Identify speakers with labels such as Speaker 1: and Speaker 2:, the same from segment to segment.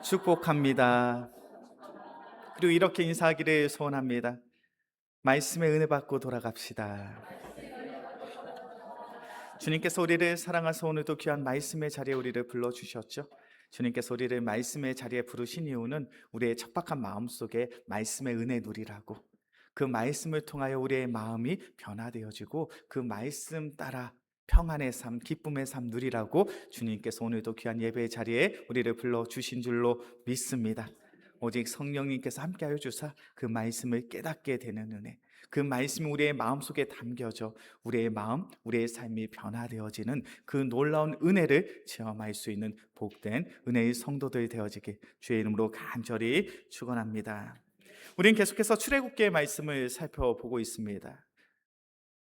Speaker 1: 축복합니다. 그리고 이렇게 인사하기를 소원합니다. 말씀의 은혜 받고 돌아갑시다. 주님께서 우리를 사랑하사 오늘도 귀한 말씀의 자리에 우리를 불러주셨죠. 주님께서 우리를 말씀의 자리에 부르신 이유는 우리의 척박한 마음속에 말씀의 은혜 누리라고, 그 말씀을 통하여 우리의 마음이 변화되어지고 그 말씀 따라 평안의 삶, 기쁨의 삶 누리라고 주님께서 오늘도 귀한 예배의 자리에 우리를 불러주신 줄로 믿습니다. 오직 성령님께서 함께하여 주사 그 말씀을 깨닫게 되는 은혜, 그 말씀이 우리의 마음속에 담겨져 우리의 마음, 우리의 삶이 변화되어지는 그 놀라운 은혜를 체험할 수 있는 복된 은혜의 성도들 되어지길 주의 이름으로 간절히 축원합니다. 우리는 계속해서 출애굽기의 말씀을 살펴보고 있습니다.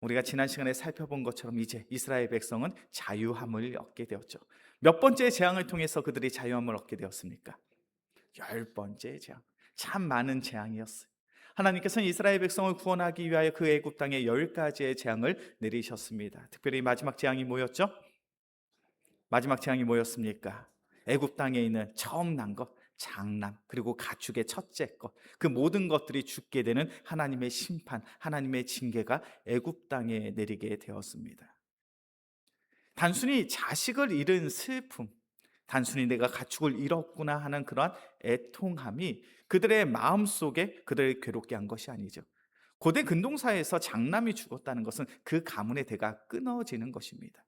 Speaker 1: 우리가 지난 시간에 살펴본 것처럼 이제 이스라엘 백성은 자유함을 얻게 되었죠. 몇 번째 재앙을 통해서 그들이 자유함을 얻게 되었습니까? 10번째 재앙. 참 많은 재앙이었어요. 하나님께서는 이스라엘 백성을 구원하기 위하여 그 애굽 땅에 10가지의 재앙을 내리셨습니다. 특별히 마지막 재앙이 뭐였죠? 마지막 재앙이 뭐였습니까? 애굽 땅에 있는 처음 난 것, 장남, 그리고 가축의 첫째 것, 그 모든 것들이 죽게 되는 하나님의 심판, 하나님의 징계가 애굽 땅에 내리게 되었습니다. 단순히 자식을 잃은 슬픔, 단순히 내가 가축을 잃었구나 하는 그러한 애통함이 그들의 마음속에 그들을 괴롭게 한 것이 아니죠. 고대 근동사에서 장남이 죽었다는 것은 그 가문의 대가 끊어지는 것입니다.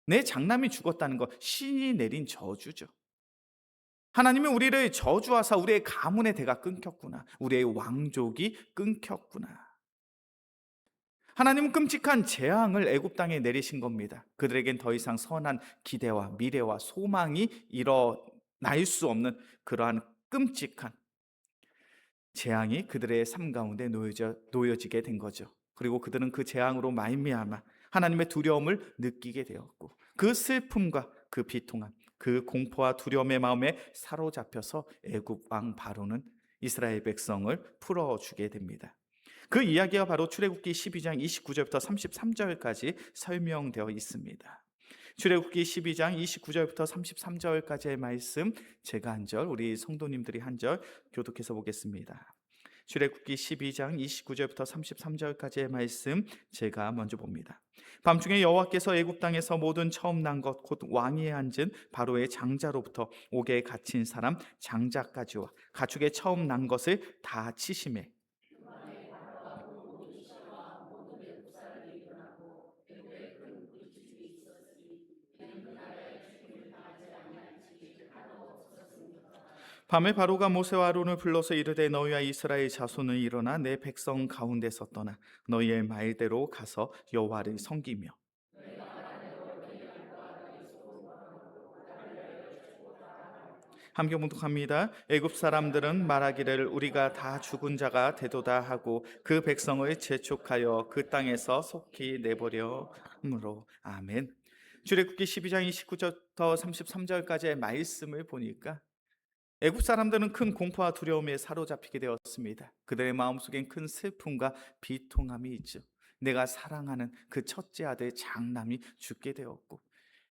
Speaker 1: 내 장남이 죽었다는 것, 신이 내린 저주죠. 하나님은 우리를 저주하사 우리의 가문의 대가 끊겼구나, 우리의 왕족이 끊겼구나. 하나님은 끔찍한 재앙을 애굽 땅에 내리신 겁니다. 그들에겐 더 이상 선한 기대와 미래와 소망이 일어날 수 없는 그러한 끔찍한 재앙이 그들의 삶 가운데 놓여지게 된 거죠. 그리고 그들은 그 재앙으로 말미암아 하나님의 두려움을 느끼게 되었고, 그 슬픔과 그 비통함, 그 공포와 두려움의 마음에 사로잡혀서 애굽 왕 바로는 이스라엘 백성을 풀어주게 됩니다. 그 이야기가 바로 출애굽기 12장 29절부터 33절까지 설명되어 있습니다. 출애굽기 12장 29절부터 33절까지의 말씀, 제가 한 절, 우리 성도님들이 한 절 교독해서 보겠습니다. 출애굽기 12장 29절부터 33절까지의 말씀, 제가 먼저 봅니다. 밤중에 여호와께서 애굽 땅에서 모든 처음 난 것 곧 왕위에 앉은 바로의 장자로부터 옥에 갇힌 사람 장자까지와 가축의 처음 난 것을 다 치심해 밤에 바로가 모세와 아론을 불러서 이르되 너희와 이스라엘 자손은 일어나 내 백성 가운데서 떠나 너희의 말대로 가서 여호와를 섬기며 함께 묵독합니다. 애굽 사람들은 말하기를 우리가 다 죽은 자가 되도다 하고 그 백성을 재촉하여 그 땅에서 속히 내버려 함으로. 아멘. 출애굽기 12장 29절부터 33절까지의 말씀을 보니까 애굽 사람들은 큰 공포와 두려움에 사로잡히게 되었습니다. 그들의 마음속엔 큰 슬픔과 비통함이 있죠. 내가 사랑하는 그 첫째 아들 장남이 죽게 되었고,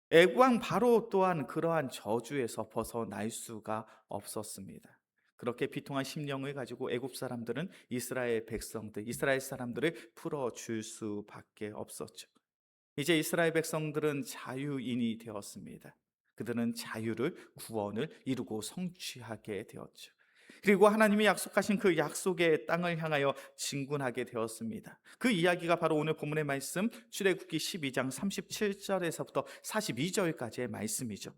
Speaker 1: 애굽 왕 바로 또한 그러한 저주에서 벗어날 수가 없었습니다. 그렇게 비통한 심령을 가지고 애굽 사람들은 이스라엘 백성들, 이스라엘 사람들을 풀어줄 수밖에 없었죠. 이제 이스라엘 백성들은 자유인이 되었습니다. 그들은 자유를, 구원을 이루고 성취하게 되었죠. 그리고 하나님이 약속하신 그 약속의 땅을 향하여 진군하게 되었습니다. 그 이야기가 바로 오늘 본문의 말씀 출애굽기 12장 37절에서부터 42절까지의 말씀이죠.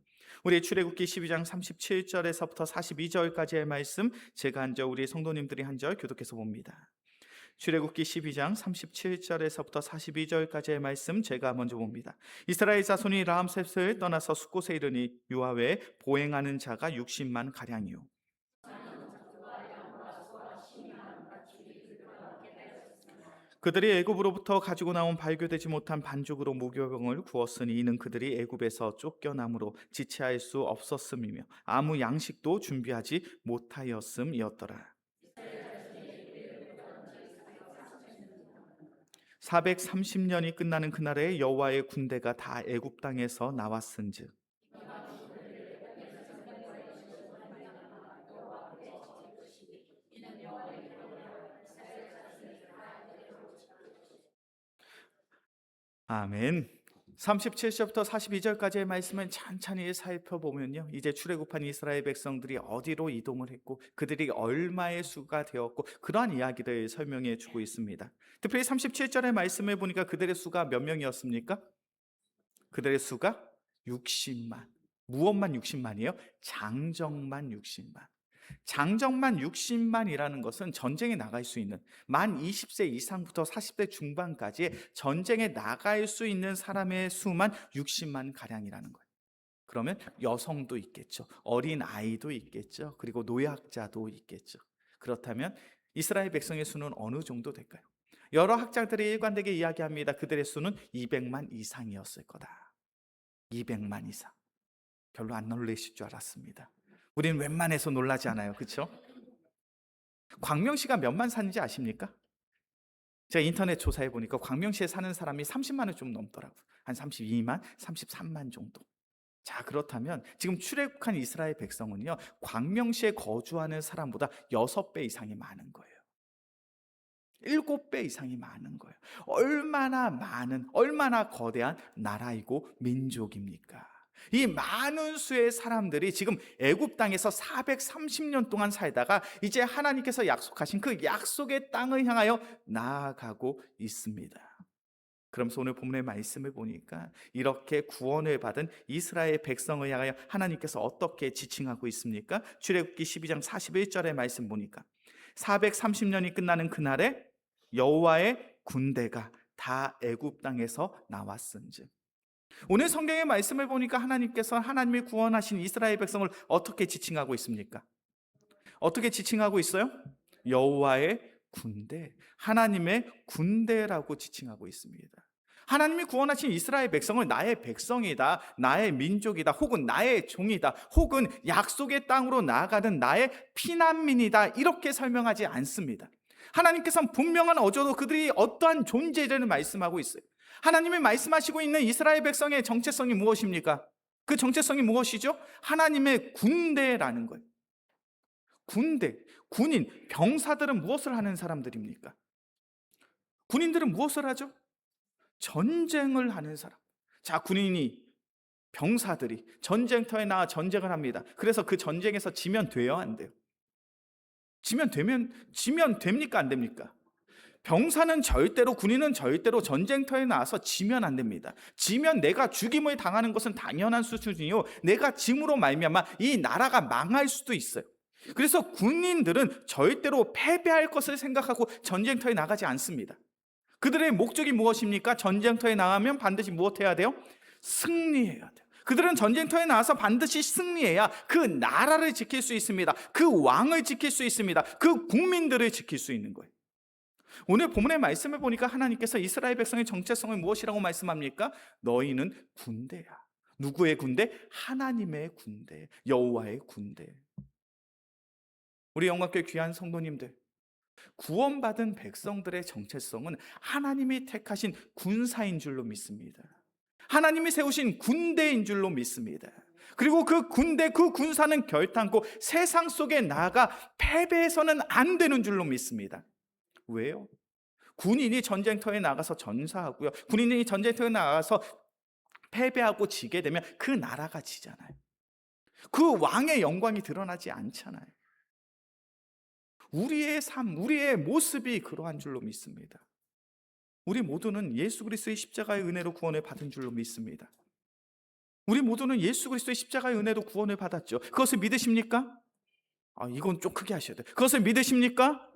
Speaker 1: 우리 출애굽기 12장 37절에서부터 42절까지의 말씀, 제가 한 절, 우리 성도님들이 한 절 교독해서 봅니다. 출애굽기 12장 37절에서부터 42절까지의 말씀, 제가 먼저 봅니다. 이스라엘 자손이 라암셋을 떠나서 숫곳에 이르니 유아 외에 보행하는 자가 60만 가량이요. 그들이 애굽으로부터 가지고 나온 발교되지 못한 반죽으로 무교병을 구웠으니 이는 그들이 애굽에서 쫓겨남으로 지체할 수 없었음이며 아무 양식도 준비하지 못하였음이었더라. 430년이 끝나는 그날에 여호와의 군대가 다 애굽 땅에서 나왔은즉 아멘. 37절부터 42절까지의 말씀을 찬찬히 살펴보면요, 이제 출애굽한 이스라엘 백성들이 어디로 이동을 했고 그들이 얼마의 수가 되었고 그러한 이야기를 설명해 주고 있습니다. 특별히 37절의 말씀을 보니까 그들의 수가 몇 명이었습니까? 그들의 수가 60만. 무엇만 60만이에요? 장정만 60만. 장정만 60만이라는 것은 전쟁에 나갈 수 있는, 만 20세 이상부터 40대 중반까지 전쟁에 나갈 수 있는 사람의 수만 60만 가량이라는 거예요. 그러면 여성도 있겠죠, 어린 아이도 있겠죠, 그리고 노약자도 있겠죠. 그렇다면 이스라엘 백성의 수는 어느 정도 될까요? 여러 학자들이 일관되게 이야기합니다. 그들의 수는 200만 이상이었을 거다. 200만 이상. 별로 안 놀라실 줄 알았습니다. 우린 웬만해서 놀라지 않아요, 그렇죠? 광명시가 몇만 사는지 아십니까? 제가 인터넷 조사해 보니까 광명시에 사는 사람이 30만을 좀 넘더라고요. 한 32만, 33만 정도. 자, 그렇다면 지금 출애굽한 이스라엘 백성은요, 광명시에 거주하는 사람보다 6배 이상이 많은 거예요. 7배 이상이 많은 거예요. 얼마나 많은, 얼마나 거대한 나라이고 민족입니까? 이 많은 수의 사람들이 지금 애굽 땅에서 430년 동안 살다가 이제 하나님께서 약속하신 그 약속의 땅을 향하여 나아가고 있습니다. 그러면서 오늘 본문의 말씀을 보니까 이렇게 구원을 받은 이스라엘 백성을 향하여 하나님께서 어떻게 지칭하고 있습니까? 출애굽기 12장 41절의 말씀 보니까 430년이 끝나는 그날에 여호와의 군대가 다 애굽 땅에서 나왔은즉. 오늘 성경의 말씀을 보니까 하나님께서 하나님이 구원하신 이스라엘 백성을 어떻게 지칭하고 있습니까? 어떻게 지칭하고 있어요? 여호와의 군대, 하나님의 군대라고 지칭하고 있습니다. 하나님이 구원하신 이스라엘 백성을 나의 백성이다, 나의 민족이다, 혹은 나의 종이다, 혹은 약속의 땅으로 나아가는 나의 피난민이다, 이렇게 설명하지 않습니다. 하나님께서는 분명한 어조로 그들이 어떠한 존재를 말씀하고 있어요. 하나님이 말씀하시고 있는 이스라엘 백성의 정체성이 무엇입니까? 그 정체성이 무엇이죠? 하나님의 군대라는 거예요. 군대, 군인, 병사들은 무엇을 하는 사람들입니까? 군인들은 무엇을 하죠? 전쟁을 하는 사람. 자, 군인이, 병사들이 전쟁터에 나와 전쟁을 합니다. 그래서 그 전쟁에서 지면 돼요, 안 돼요? 지면 됩니까, 안 됩니까? 병사는 절대로, 군인은 절대로 전쟁터에 나와서 지면 안 됩니다. 지면 내가 죽임을 당하는 것은 당연한 수준이요, 내가 짐으로 말미암아 이 나라가 망할 수도 있어요. 그래서 군인들은 절대로 패배할 것을 생각하고 전쟁터에 나가지 않습니다. 그들의 목적이 무엇입니까? 전쟁터에 나가면 반드시 무엇해야 돼요? 승리해야 돼요. 그들은 전쟁터에 나와서 반드시 승리해야 그 나라를 지킬 수 있습니다. 그 왕을 지킬 수 있습니다. 그 국민들을 지킬 수 있는 거예요. 오늘 본문의 말씀을 보니까 하나님께서 이스라엘 백성의 정체성을 무엇이라고 말씀합니까? 너희는 군대야. 누구의 군대? 하나님의 군대, 여호와의 군대. 우리 영광교회 귀한 성도님들, 구원받은 백성들의 정체성은 하나님이 택하신 군사인 줄로 믿습니다. 하나님이 세우신 군대인 줄로 믿습니다. 그리고 그 군대, 그 군사는 결단코 세상 속에 나아가 패배해서는 안 되는 줄로 믿습니다. 왜요? 군인이 전쟁터에 나가서 전사하고요, 군인이 전쟁터에 나가서 패배하고 지게 되면 그 나라가 지잖아요. 그 왕의 영광이 드러나지 않잖아요. 우리의 삶, 우리의 모습이 그러한 줄로 믿습니다. 우리 모두는 예수 그리스도의 십자가의 은혜로 구원을 받은 줄로 믿습니다. 우리 모두는 예수 그리스도의 십자가의 은혜로 구원을 받았죠. 그것을 믿으십니까? 이건 좀 크게 하셔야 돼요. 그것을 믿으십니까?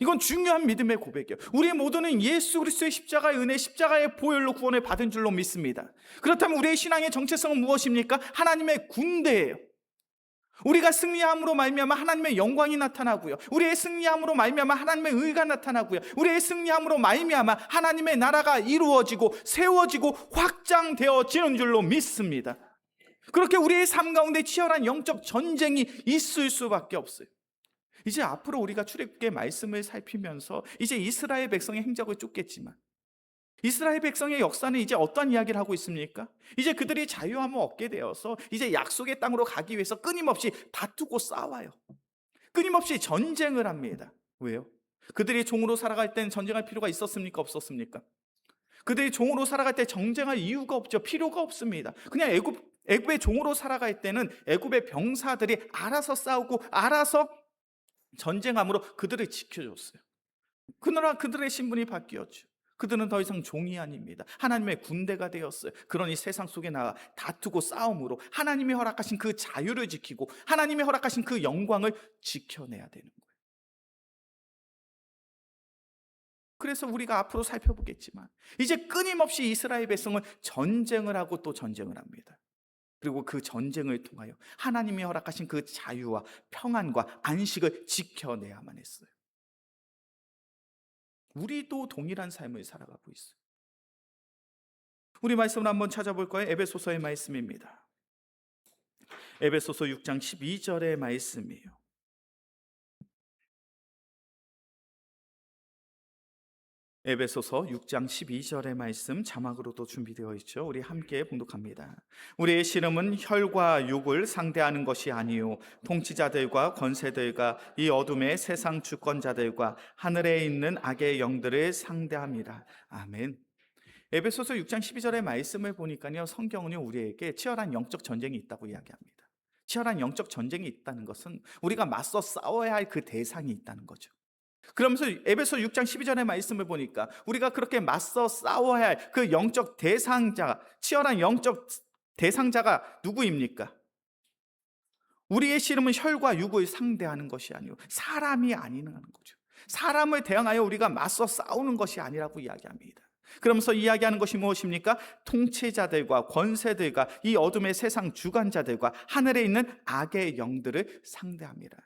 Speaker 1: 이건 중요한 믿음의 고백이에요. 우리 모두는 예수 그리스도의 십자가의 은혜, 십자가의 보혈로 구원을 받은 줄로 믿습니다. 그렇다면 우리의 신앙의 정체성은 무엇입니까? 하나님의 군대예요. 우리가 승리함으로 말미암아 하나님의 영광이 나타나고요, 우리의 승리함으로 말미암아 하나님의 의가 나타나고요, 우리의 승리함으로 말미암아 하나님의 나라가 이루어지고 세워지고 확장되어지는 줄로 믿습니다. 그렇게 우리의 삶 가운데 치열한 영적 전쟁이 있을 수밖에 없어요. 이제 앞으로 우리가 출애굽기의 말씀을 살피면서 이제 이스라엘 백성의 행적을 쫓겠지만, 이스라엘 백성의 역사는 이제 어떤 이야기를 하고 있습니까? 이제 그들이 자유함을 얻게 되어서 이제 약속의 땅으로 가기 위해서 끊임없이 다투고 싸워요. 끊임없이 전쟁을 합니다. 왜요? 그들이 종으로 살아갈 땐 전쟁할 필요가 있었습니까? 없었습니까? 그들이 종으로 살아갈 때 정쟁할 이유가 없죠. 필요가 없습니다. 그냥 애굽의 종으로 살아갈 때는 애굽의 병사들이 알아서 싸우고 알아서 전쟁함으로 그들을 지켜줬어요. 그러나 그들의 신분이 바뀌었죠. 그들은 더 이상 종이 아닙니다. 하나님의 군대가 되었어요. 그러니 세상 속에 나가 다투고 싸움으로 하나님이 허락하신 그 자유를 지키고 하나님이 허락하신 그 영광을 지켜내야 되는 거예요. 그래서 우리가 앞으로 살펴보겠지만 이제 끊임없이 이스라엘 백성은 전쟁을 하고 또 전쟁을 합니다. 그리고 그 전쟁을 통하여 하나님이 허락하신 그 자유와 평안과 안식을 지켜내야만 했어요. 우리도 동일한 삶을 살아가고 있어요. 우리 말씀을 한번 찾아볼 거예요. 에베소서의 말씀입니다. 에베소서 6장 12절의 말씀이에요. 에베소서 6장 12절의 말씀 자막으로도 준비되어 있죠. 우리 함께 봉독합니다. 우리의 씨름은 혈과 육을 상대하는 것이 아니요 통치자들과 권세들과 이 어둠의 세상 주권자들과 하늘에 있는 악의 영들을 상대합니다. 아멘. 에베소서 6장 12절의 말씀을 보니까요, 성경은요 우리에게 치열한 영적 전쟁이 있다고 이야기합니다. 치열한 영적 전쟁이 있다는 것은 우리가 맞서 싸워야 할 그 대상이 있다는 거죠. 그러면서 에베소 6장 12절의 말씀을 보니까 우리가 그렇게 맞서 싸워야 할 그 영적 대상자, 치열한 영적 대상자가 누구입니까? 우리의 씨름은 혈과 육을 상대하는 것이 아니고 사람이 아니라는 거죠. 사람을 대항하여 우리가 맞서 싸우는 것이 아니라고 이야기합니다. 그러면서 이야기하는 것이 무엇입니까? 통치자들과 권세들과 이 어둠의 세상 주관자들과 하늘에 있는 악의 영들을 상대합니다.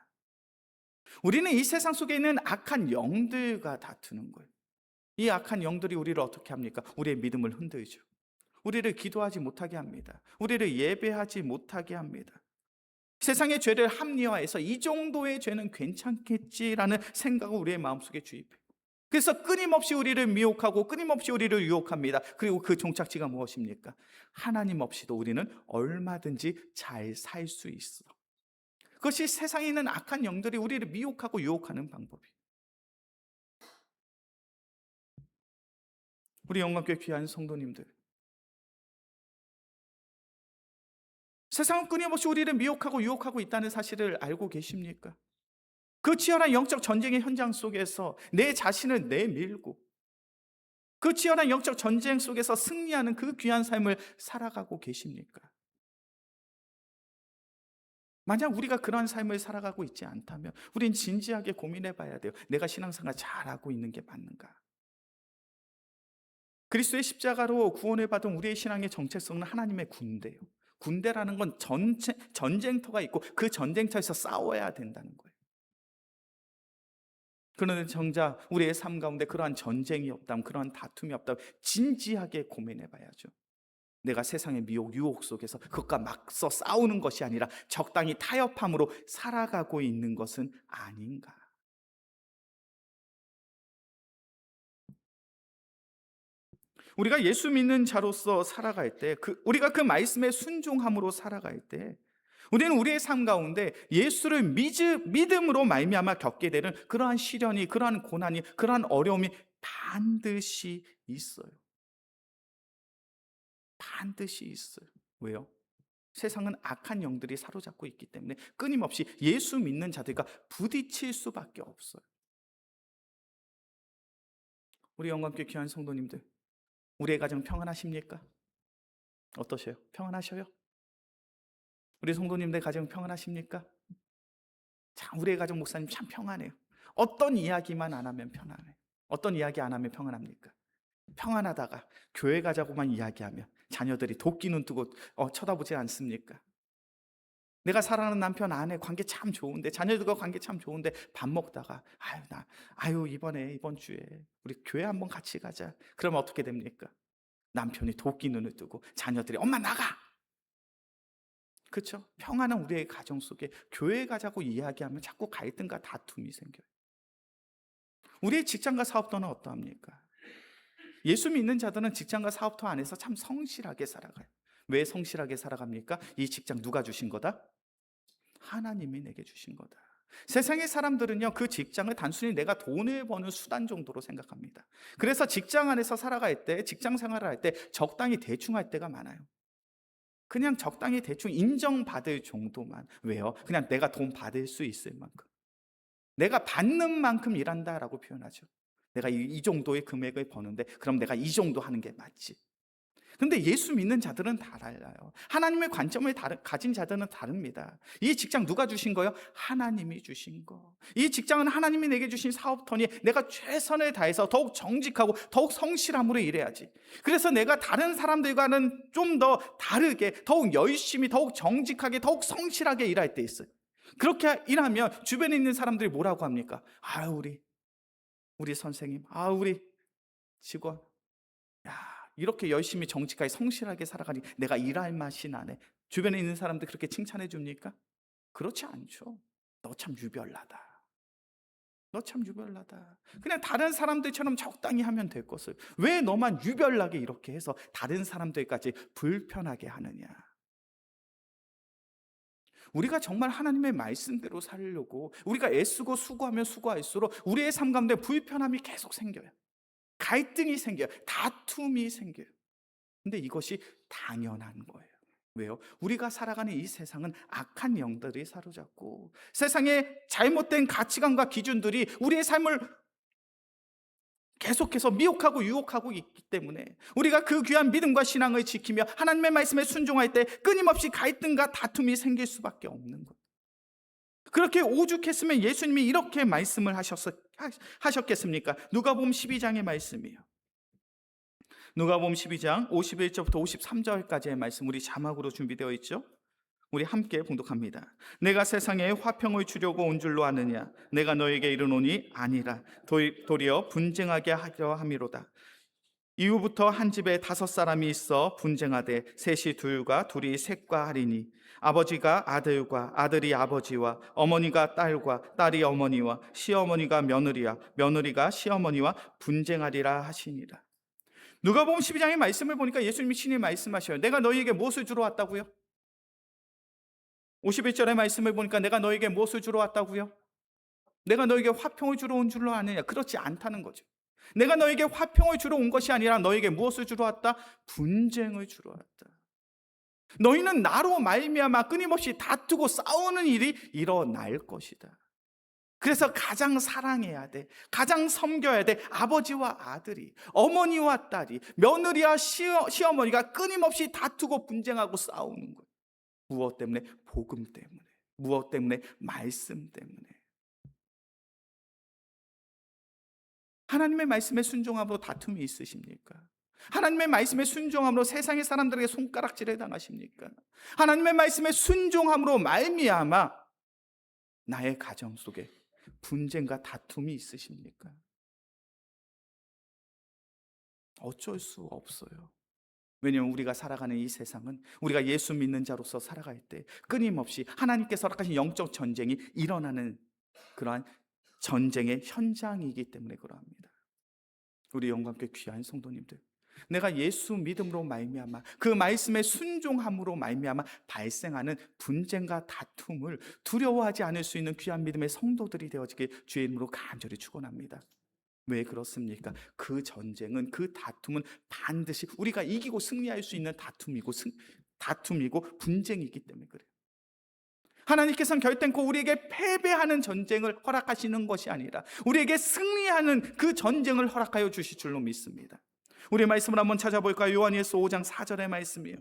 Speaker 1: 우리는 이 세상 속에 있는 악한 영들과 다투는 거예요. 이 악한 영들이 우리를 어떻게 합니까? 우리의 믿음을 흔들죠. 우리를 기도하지 못하게 합니다. 우리를 예배하지 못하게 합니다. 세상의 죄를 합리화해서 이 정도의 죄는 괜찮겠지라는 생각을 우리의 마음속에 주입해요. 그래서 끊임없이 우리를 미혹하고 끊임없이 우리를 유혹합니다. 그리고 그 종착지가 무엇입니까? 하나님 없이도 우리는 얼마든지 잘 살 수 있어. 그것이 세상에 있는 악한 영들이 우리를 미혹하고 유혹하는 방법이에요. 우리 영광교회 귀한 성도님들, 세상은 끊임없이 우리를 미혹하고 유혹하고 있다는 사실을 알고 계십니까? 그 치열한 영적 전쟁의 현장 속에서 내 자신을 내밀고 그 치열한 영적 전쟁 속에서 승리하는 그 귀한 삶을 살아가고 계십니까? 만약 우리가 그러한 삶을 살아가고 있지 않다면 우린 진지하게 고민해 봐야 돼요. 내가 신앙생활 잘하고 있는 게 맞는가? 그리스도의 십자가로 구원을 받은 우리의 신앙의 정체성은 하나님의 군대예요. 군대라는 건 전쟁터가 있고 그 전쟁터에서 싸워야 된다는 거예요. 그런데 정작 우리의 삶 가운데 그러한 전쟁이 없다면, 그러한 다툼이 없다면 진지하게 고민해 봐야죠. 내가 세상의 미혹, 유혹 속에서 그것과 맞서 싸우는 것이 아니라 적당히 타협함으로 살아가고 있는 것은 아닌가. 우리가 예수 믿는 자로서 살아갈 때, 우리가 그 말씀에 순종함으로 살아갈 때, 우리는 우리의 삶 가운데 예수를 믿음으로 말미암아 겪게 되는 그러한 시련이, 그러한 고난이, 그러한 어려움이 반드시 있어요. 반드시 있어요. 왜요? 세상은 악한 영들이 사로잡고 있기 때문에 끊임없이 예수 믿는 자들과 부딪힐 수밖에 없어요. 우리 영광교회 귀한 성도님들, 우리의 가정 평안하십니까? 어떠세요? 평안하셔요? 우리 성도님들 가정 평안하십니까? 참, 우리의 가정 목사님 참 평안해요. 어떤 이야기만 안 하면 평안해요. 어떤 이야기 안 하면 평안합니까? 평안하다가 교회 가자고만 이야기하면 자녀들이 도끼 눈 뜨고 쳐다보지 않습니까? 내가 사랑하는 남편, 아내 관계 참 좋은데, 자녀들과 관계 참 좋은데 밥 먹다가 이번 주에 우리 교회 한번 같이 가자. 그러면 어떻게 됩니까? 남편이 도끼 눈을 뜨고 자녀들이 엄마 나가. 그렇죠? 평안한 우리의 가정 속에 교회 가자고 이야기하면 자꾸 갈등과 다툼이 생겨요. 우리의 직장과 사업터는 어떠합니까? 예수 믿는 자들은 직장과 사업터 안에서 참 성실하게 살아가요. 왜 성실하게 살아갑니까? 이 직장 누가 주신 거다? 하나님이 내게 주신 거다. 세상의 사람들은요, 그 직장을 단순히 내가 돈을 버는 수단 정도로 생각합니다. 그래서 직장 안에서 살아갈 때, 직장 생활을 할 때 적당히 대충 할 때가 많아요. 그냥 적당히 대충 인정받을 정도만. 왜요? 그냥 내가 돈 받을 수 있을 만큼. 내가 받는 만큼 일한다라고 표현하죠. 내가 이 정도의 금액을 버는데 그럼 내가 이 정도 하는 게 맞지. 근데 예수 믿는 자들은 다 달라요. 하나님의 관점을 가진 자들은 다릅니다. 이 직장 누가 주신 거요? 하나님이 주신 거. 이 직장은 하나님이 내게 주신 사업터니 내가 최선을 다해서 더욱 정직하고 더욱 성실함으로 일해야지. 그래서 내가 다른 사람들과는 좀 더 다르게, 더욱 열심히, 더욱 정직하게, 더욱 성실하게 일할 때 있어요. 그렇게 일하면 주변에 있는 사람들이 뭐라고 합니까? 아, 우리 선생님, 아, 우리 직원, 야, 이렇게 열심히 정직하게 성실하게 살아가니 내가 일할 맛이 나네. 주변에 있는 사람들 그렇게 칭찬해 줍니까? 그렇지 않죠. 너 참 유별나다. 너 참 유별나다. 그냥 다른 사람들처럼 적당히 하면 될 것을 왜 너만 유별나게 이렇게 해서 다른 사람들까지 불편하게 하느냐. 우리가 정말 하나님의 말씀대로 살려고 우리가 애쓰고 수고하면 수고할수록 우리의 삶 가운데 불편함이 계속 생겨요. 갈등이 생겨요. 다툼이 생겨요. 근데 이것이 당연한 거예요. 왜요? 우리가 살아가는 이 세상은 악한 영들이 사로잡고 세상의 잘못된 가치관과 기준들이 우리의 삶을 계속해서 미혹하고 유혹하고 있기 때문에 우리가 그 귀한 믿음과 신앙을 지키며 하나님의 말씀에 순종할 때 끊임없이 갈등과 다툼이 생길 수밖에 없는 거예요. 그렇게 오죽했으면 예수님이 이렇게 말씀을 하셨겠습니까? 누가복음 12장의 말씀이에요. 누가복음 12장 51절부터 53절까지의 말씀 우리 자막으로 준비되어 있죠? 우리 함께 봉독합니다. 내가 세상에 화평을 주려고 온 줄로 아느냐? 내가 너에게 이르노니 아니라 도리어 분쟁하게 하려 함이로다. 이후부터 한 집에 5사람이 있어 분쟁하되 셋이 둘과 둘이 셋과 하리니 아버지가 아들과 아들이 아버지와 어머니가 딸과 딸이 어머니와 시어머니가 며느리와 며느리가 시어머니와 분쟁하리라 하시니라. 누가복음 12장의 말씀을 보니까 예수님이 친히 말씀하셔요. 내가 너희에게 무엇을 주러 왔다고요? 51절의 말씀을 보니까 내가 너희에게 무엇을 주러 왔다고요? 내가 너희에게 화평을 주러 온 줄로 아느냐? 그렇지 않다는 거죠. 내가 너에게 화평을 주러 온 것이 아니라 너에게 무엇을 주러 왔다? 분쟁을 주러 왔다. 너희는 나로 말미암아 끊임없이 다투고 싸우는 일이 일어날 것이다. 그래서 가장 사랑해야 돼, 가장 섬겨야 돼 아버지와 아들이, 어머니와 딸이, 며느리와 시어머니가 끊임없이 다투고 분쟁하고 싸우는 거예요. 무엇 때문에? 복음 때문에. 무엇 때문에? 말씀 때문에. 하나님의 말씀에 순종함으로 다툼이 있으십니까? 하나님의 말씀에 순종함으로 세상의 사람들에게 손가락질을 당하십니까? 하나님의 말씀에 순종함으로 말미암아 나의 가정 속에 분쟁과 다툼이 있으십니까? 어쩔 수 없어요. 왜냐하면 우리가 살아가는 이 세상은 우리가 예수 믿는 자로서 살아갈 때 끊임없이 하나님께서 허락하신 영적 전쟁이 일어나는 그러한 전쟁의 현장이기 때문에 그러합니다. 우리 영광께 귀한 성도님들, 내가 예수 믿음으로 말미암아 그 말씀에 순종함으로 말미암아 발생하는 분쟁과 다툼을 두려워하지 않을 수 있는 귀한 믿음의 성도들이 되어지길 주의 이름으로 간절히 축원합니다. 왜 그렇습니까? 그 전쟁은, 그 다툼은 반드시 우리가 이기고 승리할 수 있는 다툼이고 분쟁이기 때문에 그래요. 하나님께서는 결단코 우리에게 패배하는 전쟁을 허락하시는 것이 아니라 우리에게 승리하는 그 전쟁을 허락하여 주실 줄로 믿습니다. 우리 말씀을 한번 찾아볼까요? 요한일서 5장 4절의 말씀이에요.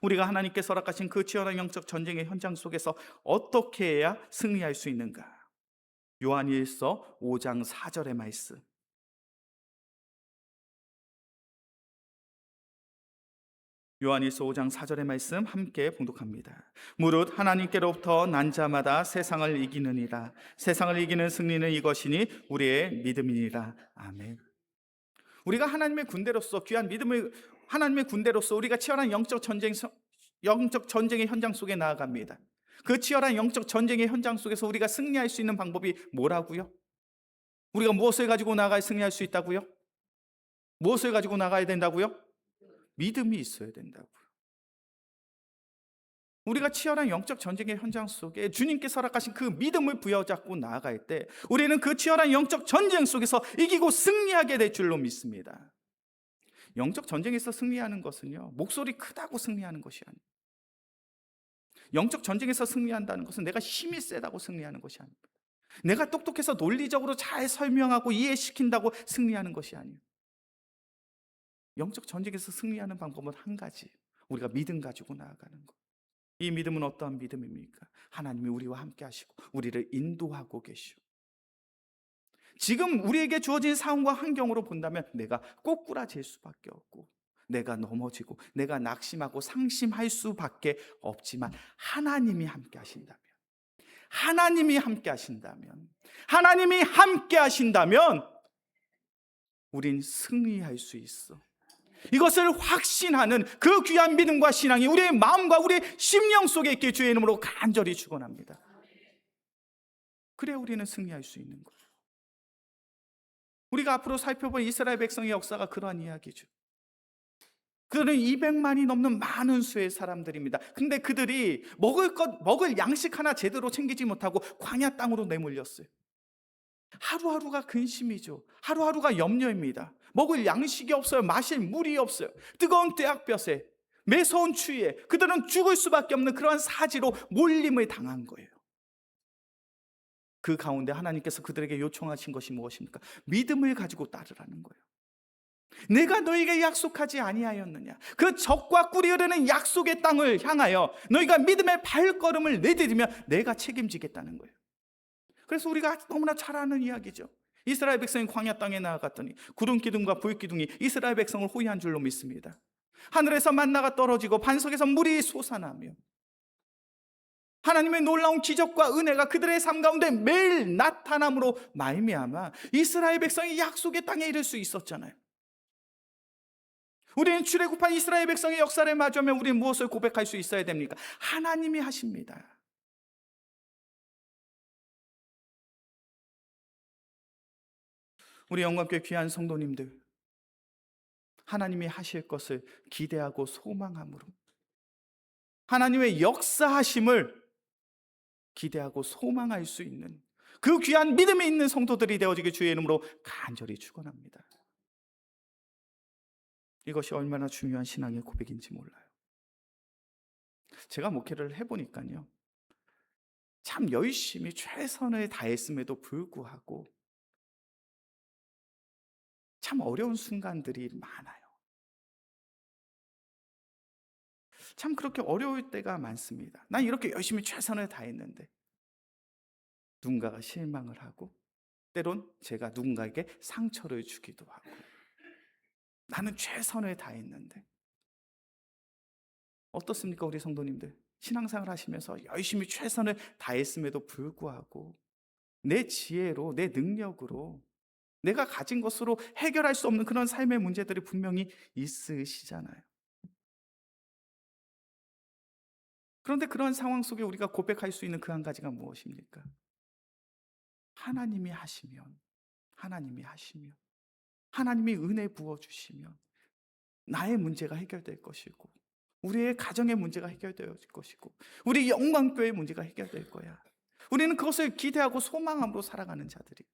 Speaker 1: 우리가 하나님께서 허락하신 그 치열한 영적 전쟁의 현장 속에서 어떻게 해야 승리할 수 있는가? 요한일서 5장 4절의 말씀. 요한일서 5장 4절의 말씀 함께 봉독합니다. 무릇 하나님께로부터 난 자마다 세상을 이기느니라. 세상을 이기는 승리는 이것이니 우리의 믿음이니라. 아멘. 우리가 하나님의 군대로서 귀한 믿음을 하나님의 군대로서 우리가 치열한 영적 전쟁의 현장 속에 나아갑니다. 그 치열한 영적 전쟁의 현장 속에서 우리가 승리할 수 있는 방법이 뭐라고요? 우리가 무엇을 가지고 나가야 승리할 수 있다고요? 무엇을 가지고 나가야 된다고요? 믿음이 있어야 된다고요. 우리가 치열한 영적 전쟁의 현장 속에 주님께서 허락하신 그 믿음을 부여잡고 나아갈 때 우리는 그 치열한 영적 전쟁 속에서 이기고 승리하게 될 줄로 믿습니다. 영적 전쟁에서 승리하는 것은요, 목소리 크다고 승리하는 것이 아닙니다. 영적 전쟁에서 승리한다는 것은 내가 힘이 세다고 승리하는 것이 아닙니다. 내가 똑똑해서 논리적으로 잘 설명하고 이해시킨다고 승리하는 것이 아니에요. 영적 전쟁에서 승리하는 방법은 한 가지, 우리가 믿음 가지고 나아가는 것. 이 믿음은 어떠한 믿음입니까? 하나님이 우리와 함께 하시고 우리를 인도하고 계시오. 지금 우리에게 주어진 상황과 환경으로 본다면 내가 꼬꾸라질 수밖에 없고, 내가 넘어지고 내가 낙심하고 상심할 수밖에 없지만, 하나님이 함께 하신다면, 하나님이 함께 하신다면, 하나님이 함께 하신다면 우린 승리할 수 있어. 이것을 확신하는 그 귀한 믿음과 신앙이 우리의 마음과 우리의 심령 속에 있게 주의 이름으로 간절히 축원합니다. 그래 우리는 승리할 수 있는 거예요. 우리가 앞으로 살펴볼 이스라엘 백성의 역사가 그러한 이야기죠. 그들은 200만이 넘는 많은 수의 사람들입니다. 근데 그들이 먹을 양식 하나 제대로 챙기지 못하고 광야 땅으로 내몰렸어요. 하루하루가 근심이죠. 하루하루가 염려입니다. 먹을 양식이 없어요. 마실 물이 없어요. 뜨거운 떼약볕에, 매서운 추위에 그들은 죽을 수밖에 없는 그러한 사지로 몰림을 당한 거예요. 그 가운데 하나님께서 그들에게 요청하신 것이 무엇입니까? 믿음을 가지고 따르라는 거예요. 내가 너희에게 약속하지 아니하였느냐? 그 적과 꿀이 흐르는 약속의 땅을 향하여 너희가 믿음의 발걸음을 내디디면 내가 책임지겠다는 거예요. 그래서 우리가 너무나 잘 아는 이야기죠. 이스라엘 백성이 광야 땅에 나아갔더니 구름 기둥과 불 기둥이 이스라엘 백성을 호위한 줄로 믿습니다. 하늘에서 만나가 떨어지고 반석에서 물이 솟아나며 하나님의 놀라운 기적과 은혜가 그들의 삶 가운데 매일 나타남으로 말미암아 이스라엘 백성이 약속의 땅에 이를 수 있었잖아요. 우리는 출애굽한 이스라엘 백성의 역사를 마주하면 우리는 무엇을 고백할 수 있어야 됩니까? 하나님이 하십니다. 우리 영광교회 귀한 성도님들, 하나님이 하실 것을 기대하고 소망함으로, 하나님의 역사하심을 기대하고 소망할 수 있는 그 귀한 믿음이 있는 성도들이 되어지길 주의 이름으로 간절히 축원합니다. 이것이 얼마나 중요한 신앙의 고백인지 몰라요. 제가 목회를 해보니까요, 참 열심히 최선을 다했음에도 불구하고 참 어려운 순간들이 많아요. 참 그렇게 어려울 때가 많습니다. 난 이렇게 열심히 최선을 다했는데 누군가가 실망을 하고, 때론 제가 누군가에게 상처를 주기도 하고, 나는 최선을 다했는데. 어떻습니까 우리 성도님들? 신앙생활 하시면서 열심히 최선을 다했음에도 불구하고 내 지혜로, 내 능력으로, 내가 가진 것으로 해결할 수 없는 그런 삶의 문제들이 분명히 있으시잖아요. 그런데 그런 상황 속에 우리가 고백할 수 있는 그 한 가지가 무엇입니까? 하나님이 하시면, 하나님이 하시면, 하나님이 은혜 부어주시면 나의 문제가 해결될 것이고, 우리의 가정의 문제가 해결될 것이고, 우리 영광교회의 문제가 해결될 거야. 우리는 그것을 기대하고 소망함으로 살아가는 자들이.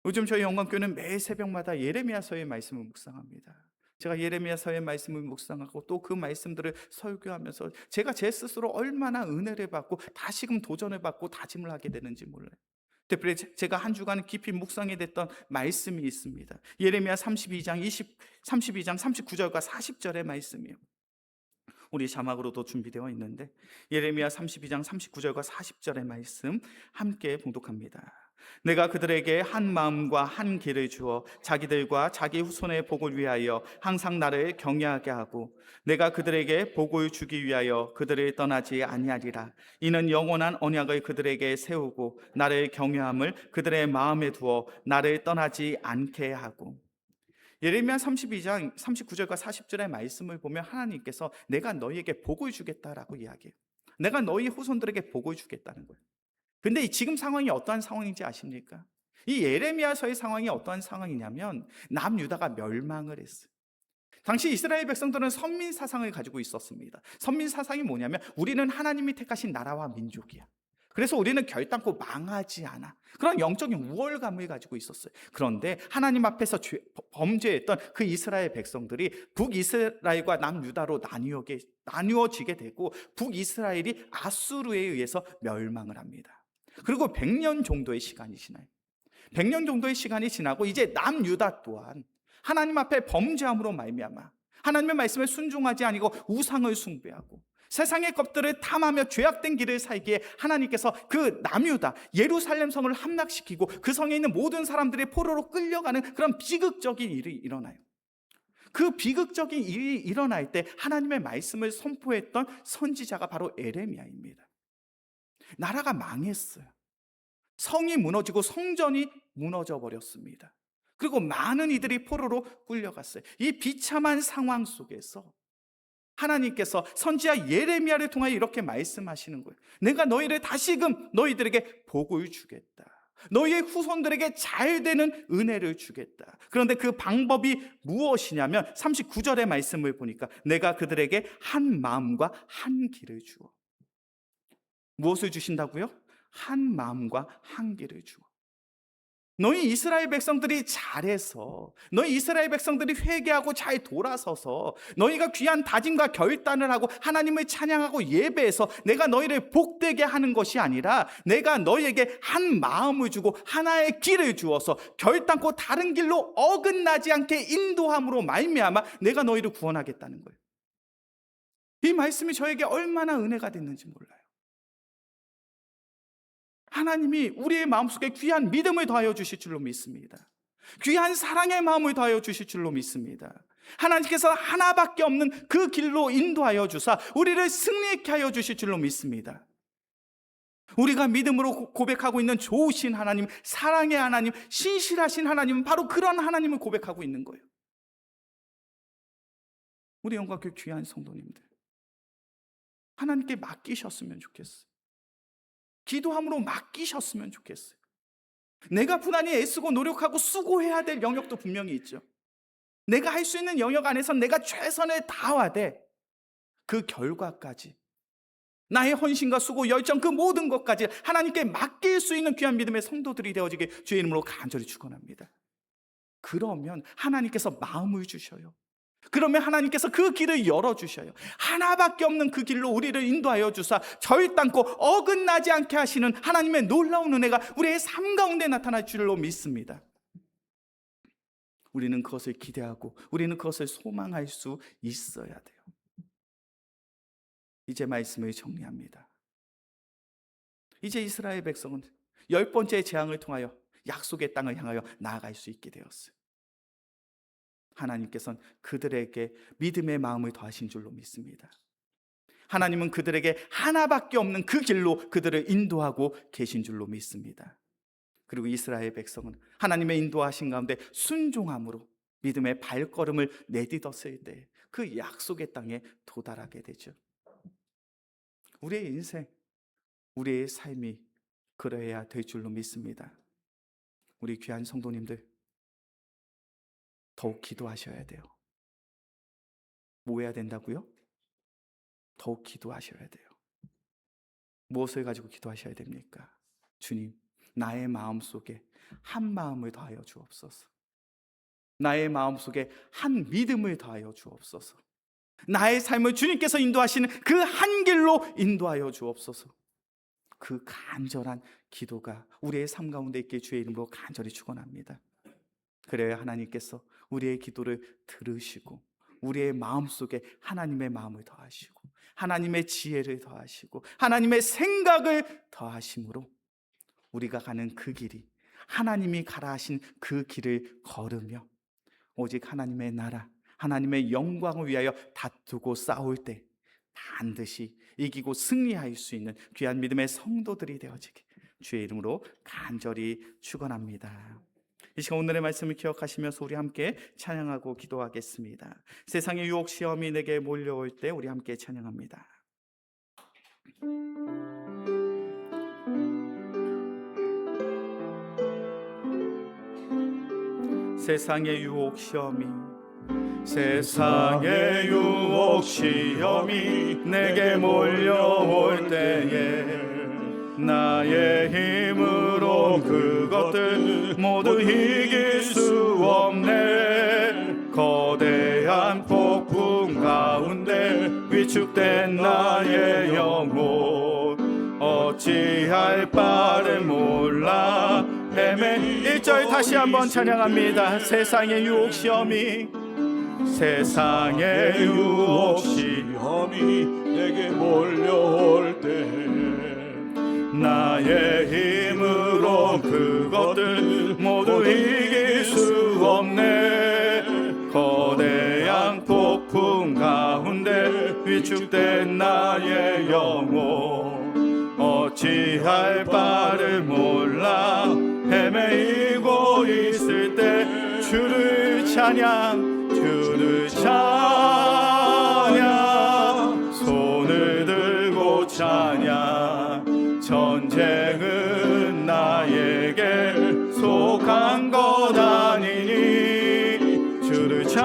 Speaker 1: 요즘 저희 영광교회는 매 새벽마다 예레미야서의 말씀을 묵상합니다. 제가 예레미야서의 말씀을 묵상하고 또 그 말씀들을 설교하면서 제가 제 스스로 얼마나 은혜를 받고 다시금 도전을 받고 다짐을 하게 되는지 몰라요. 특별히 제가 한 주간 깊이 묵상이 됐던 말씀이 있습니다. 예레미야 32장 39절과 40절의 말씀이요. 우리 자막으로도 준비되어 있는데 예레미야 32장 39절과 40절의 말씀 함께 봉독합니다. 내가 그들에게 한 마음과 한 길을 주어 자기들과 자기 후손의 복을 위하여 항상 나를 경외하게 하고, 내가 그들에게 복을 주기 위하여 그들을 떠나지 아니하리라. 이는 영원한 언약을 그들에게 세우고 나를 경외함을 그들의 마음에 두어 나를 떠나지 않게 하고. 예레미야 32장 39절과 40절의 말씀을 보면 하나님께서 내가 너희에게 복을 주겠다라고 이야기해요. 내가 너희 후손들에게 복을 주겠다는 거예요. 근데 지금 상황이 어떠한 상황인지 아십니까? 이 예레미야서의 상황이 어떠한 상황이냐면 남유다가 멸망을 했어요. 당시 이스라엘 백성들은 선민 사상을 가지고 있었습니다. 선민 사상이 뭐냐면 우리는 하나님이 택하신 나라와 민족이야. 그래서 우리는 결단코 망하지 않아. 그런 영적인 우월감을 가지고 있었어요. 그런데 하나님 앞에서 범죄했던 그 이스라엘 백성들이 북이스라엘과 남유다로 나뉘어지게 되고 북이스라엘이 아수르에 의해서 멸망을 합니다. 그리고 100년 정도의 시간이 지나요. 100년 정도의 시간이 지나고 이제 남유다 또한 하나님 앞에 범죄함으로 말미암아 하나님의 말씀에 순종하지 아니고 우상을 숭배하고 세상의 것들을 탐하며 죄악된 길을 살기에 하나님께서 그 남유다 예루살렘 성을 함락시키고 그 성에 있는 모든 사람들이 포로로 끌려가는 그런 비극적인 일이 일어나요. 그 비극적인 일이 일어날 때 하나님의 말씀을 선포했던 선지자가 바로 에레미야입니다. 나라가 망했어요. 성이 무너지고 성전이 무너져 버렸습니다. 그리고 많은 이들이 포로로 끌려갔어요. 이 비참한 상황 속에서 하나님께서 선지자 예레미야를 통하여 이렇게 말씀하시는 거예요. 내가 너희를 다시금 너희들에게 복을 주겠다. 너희의 후손들에게 잘 되는 은혜를 주겠다. 그런데 그 방법이 무엇이냐면 39절의 말씀을 보니까 내가 그들에게 한 마음과 한 길을 주어. 무엇을 주신다고요? 한 마음과 한 길을 주어. 너희 이스라엘 백성들이 잘해서 너희 이스라엘 백성들이 회개하고 잘 돌아서서 너희가 귀한 다짐과 결단을 하고 하나님을 찬양하고 예배해서 내가 너희를 복되게 하는 것이 아니라 내가 너희에게 한 마음을 주고 하나의 길을 주어서 결단코 다른 길로 어긋나지 않게 인도함으로 말미암아 내가 너희를 구원하겠다는 거예요. 이 말씀이 저에게 얼마나 은혜가 됐는지 몰라요. 하나님이 우리의 마음속에 귀한 믿음을 더하여 주실 줄로 믿습니다. 귀한 사랑의 마음을 더하여 주실 줄로 믿습니다. 하나님께서 하나밖에 없는 그 길로 인도하여 주사 우리를 승리케 하여 주실 줄로 믿습니다. 우리가 믿음으로 고백하고 있는 좋으신 하나님, 사랑의 하나님, 신실하신 하나님은 바로 그런 하나님을 고백하고 있는 거예요. 우리 영광교회 귀한 성도님들, 하나님께 맡기셨으면 좋겠어요. 기도함으로 맡기셨으면 좋겠어요. 내가 부단히 애쓰고 노력하고 수고해야 될 영역도 분명히 있죠. 내가 할 수 있는 영역 안에서 내가 최선을 다하되 그 결과까지 나의 헌신과 수고, 열정 그 모든 것까지 하나님께 맡길 수 있는 귀한 믿음의 성도들이 되어지길 주의 이름으로 간절히 축원합니다. 그러면 하나님께서 마음을 주셔요. 그러면 하나님께서 그 길을 열어주셔요. 하나밖에 없는 그 길로 우리를 인도하여 주사 결단코 어긋나지 않게 하시는 하나님의 놀라운 은혜가 우리의 삶 가운데 나타날 줄로 믿습니다. 우리는 그것을 기대하고 우리는 그것을 소망할 수 있어야 돼요. 이제 말씀을 정리합니다. 이제 이스라엘 백성은 10번째 재앙을 통하여 약속의 땅을 향하여 나아갈 수 있게 되었어요. 하나님께서는 그들에게 믿음의 마음을 더하신 줄로 믿습니다. 하나님은 그들에게 하나밖에 없는 그 길로 그들을 인도하고 계신 줄로 믿습니다. 그리고 이스라엘 백성은 하나님의 인도하신 가운데 순종함으로 믿음의 발걸음을 내딛었을 때 그 약속의 땅에 도달하게 되죠. 우리의 인생, 우리의 삶이 그러해야 될 줄로 믿습니다. 우리 귀한 성도님들, 더욱 기도하셔야 돼요. 뭐 해야 된다고요? 더욱 기도하셔야 돼요. 무엇을 가지고 기도하셔야 됩니까? 주님, 나의 마음속에 한 마음을 더하여 주옵소서. 나의 마음속에 한 믿음을 더하여 주옵소서. 나의 삶을 주님께서 인도하시는 그 한 길로 인도하여 주옵소서. 그 간절한 기도가 우리의 삶 가운데 있게 주의 이름으로 간절히 축원합니다. 그래야 하나님께서 우리의 기도를 들으시고 우리의 마음속에 하나님의 마음을 더하시고 하나님의 지혜를 더하시고 하나님의 생각을 더하심으로 우리가 가는 그 길이 하나님이 가라 하신 그 길을 걸으며 오직 하나님의 나라, 하나님의 영광을 위하여 다투고 싸울 때 반드시 이기고 승리할 수 있는 귀한 믿음의 성도들이 되어지기 주의 이름으로 간절히 축원합니다. 이 시간 오늘의 말씀을 기억하시면서 우리 함께 찬양하고 기도하겠습니다. 세상의 유혹 시험이 내게 몰려올 때 우리 함께 찬양합니다. 세상의 유혹 시험이 세상의 유혹 시험이 내게 몰려올 때에 나의 힘으로 그것들 모두 이길 수 없네. 거대한 폭풍 가운데 위축된 나의 영혼 어찌할 바를 몰라 헤매. 1절 다시 한번 찬양합니다. 세상의 유혹 시험이 세상의 유혹 시험이 내게 몰려올 때 나의 힘으로 그것들 모두 이길 수 없네. 거대한 폭풍 가운데 위축된 나의 영혼 어찌할 바를 몰라 헤매이고 있을 때 주를 찬양, 주를 찬양, 손을 들고 찬양. 전쟁은 나에게 속한 것 아니니 주를 찬양,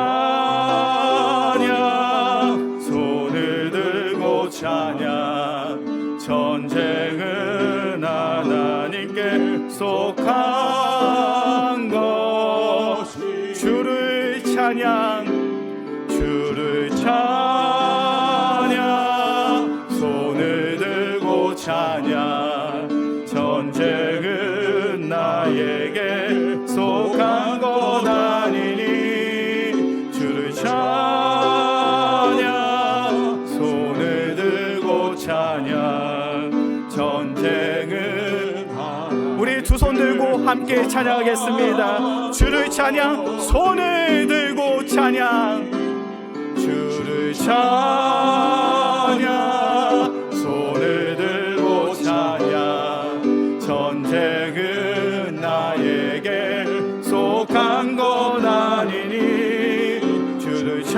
Speaker 1: 손을 들고 찬양. 전쟁은 하나님께 속한 것. 주를 찬양, 주를 찬양, 손을 들고 찬양. 전쟁은 나에게 속한 것 아니니 주를 찬양, 손을 들고 찬양. 전쟁은 우리 두 손 들고 함께 찬양하겠습니다. 주를 찬양, 손을 들고 찬양. 주를 찬양, 손을 들고 찬양. 전쟁은 나에게 속한 것 아니니 주를 찬양,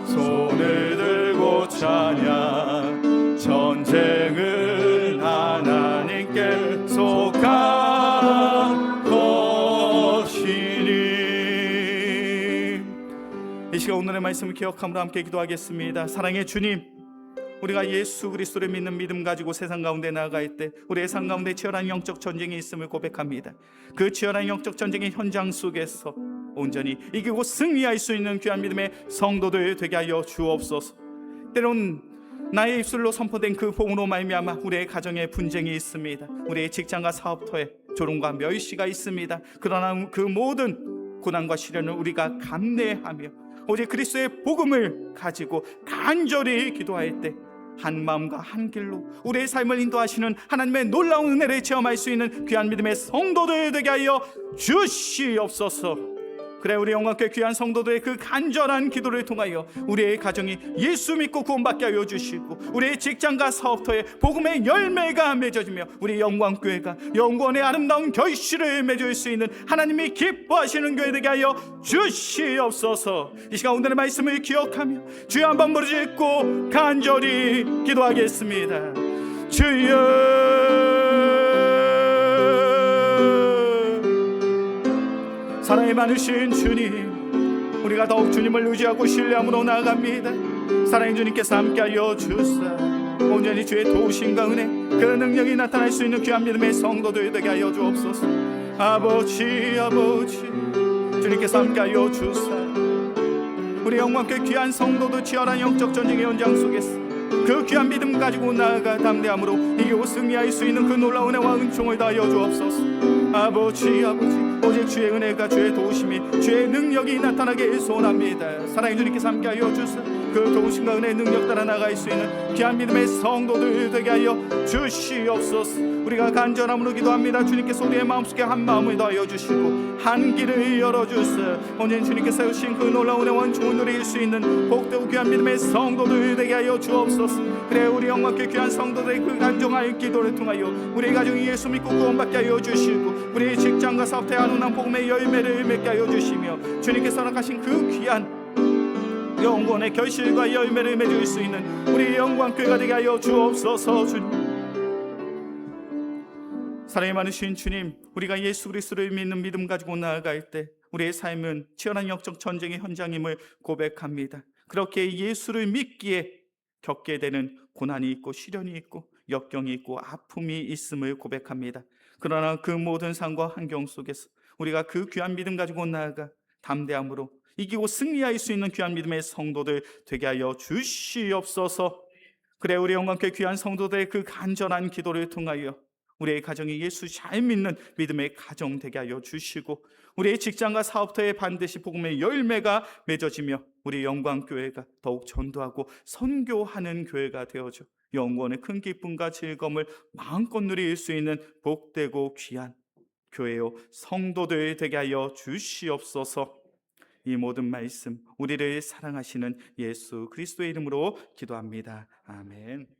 Speaker 1: 손을 들고 찬양. 전쟁은 하나님께 속한 것이니. 이 시간 오늘의 말씀을 기억함으로 함께 기도하겠습니다. 사랑의 주님, 우리가 예수 그리스도를 믿는 믿음 가지고 세상 가운데 나아갈 때 우리의 삶 가운데 치열한 영적 전쟁이 있음을 고백합니다. 그 치열한 영적 전쟁의 현장 속에서 온전히 이기고 승리할 수 있는 귀한 믿음의 성도들 되게 하여 주옵소서. 때론 나의 입술로 선포된 그 복음으로 말미암아 우리의 가정에 분쟁이 있습니다. 우리의 직장과 사업터에 조롱과 멸시가 있습니다. 그러나 그 모든 고난과 시련을 우리가 감내하며 오직 그리스도의 복음을 가지고 간절히 기도할 때 한 마음과 한 길로 우리의 삶을 인도하시는 하나님의 놀라운 은혜를 체험할 수 있는 귀한 믿음의 성도들 되게 하여 주시옵소서. 그래, 우리 영광께 귀한 성도들의 그 간절한 기도를 통하여 우리의 가정이 예수 믿고 구원받게 하여 주시고 우리의 직장과 사업터에 복음의 열매가 맺어지며 우리 영광교회가 영원의 아름다운 결실을 맺을 수 있는 하나님이 기뻐하시는 교회 되게 하여 주시옵소서. 이 시간 오늘의 말씀을 기억하며 주여 한번 부르짖고 간절히 기도하겠습니다. 주여, 사랑이 많으신 주님, 우리가 더욱 주님을 의지하고 신뢰함으로 나아갑니다. 사랑의 주님께서 함께하여 주사 온전히 주의 도우심과 은혜, 그 능력이 나타날 수 있는 귀한 믿음의 성도들 되게 하여 주옵소서. 아버지, 아버지, 주님께서 함께하여 주사 우리 영광께 귀한 성도들 치열한 영적 전쟁의 현장 속에서 그 귀한 믿음 가지고 나아가 담대함으로 이기고 승리할 수 있는 그 놀라운 은혜와 은총을 다하여 주옵소서. 아버지, 아버지, 오직 주의 은혜가, 주의 도우심이, 주의 능력이 나타나게 소원합니다. 사랑의 주님께서 함께하여 주사 그 도우심과 은혜의 능력 따라 나갈 수 있는 귀한 믿음의 성도들 되게 하여 주시옵소서. 우리가 간절함으로 기도합니다. 주님께서 우리의 마음속에 한 마음을 더하여 주시고 한 길을 열어주사 온전히 주님께서 세우신 그 놀라운 은혜와 은총을 누릴 수 있는 복되고 귀한 믿음의 성도들 되게 하여 주옵소서. 그래, 우리 영광께 귀한 성도들의 그 간절한 기도를 통하여 우리 가정이 예수 믿고 구원받게 하여 주시고 우리의 직장과 사업에 아름다운 복음의 열매를 맺게 하여 주시며 주님께서 허락하신 그 귀한 영원의 결실과 열매를 맺을 수 있는 우리 영광교회가 되게 하여 주옵소서. 주님, 사랑이 많으신 주님, 우리가 예수 그리스도를 믿는 믿음 가지고 나아갈 때 우리의 삶은 치열한 영적 전쟁의 현장임을 고백합니다. 그렇게 예수를 믿기에 겪게 되는 고난이 있고 시련이 있고 역경이 있고 아픔이 있음을 고백합니다. 그러나 그 모든 상과 환경 속에서 우리가 그 귀한 믿음 가지고 나아가 담대함으로 이기고 승리할 수 있는 귀한 믿음의 성도들 되게 하여 주시옵소서. 그래, 우리 영광께 귀한 성도들의 그 간절한 기도를 통하여 우리의 가정이 예수 잘 믿는 믿음의 가정 되게 하여 주시고, 우리의 직장과 사업터에 반드시 복음의 열매가 맺어지며 우리 영광교회가 더욱 전도하고 선교하는 교회가 되어져 영원의 큰 기쁨과 즐거움을 마음껏 누릴 수 있는 복되고 귀한 교회요 성도들 되게 하여 주시옵소서. 이 모든 말씀 우리를 사랑하시는 예수 그리스도의 이름으로 기도합니다. 아멘.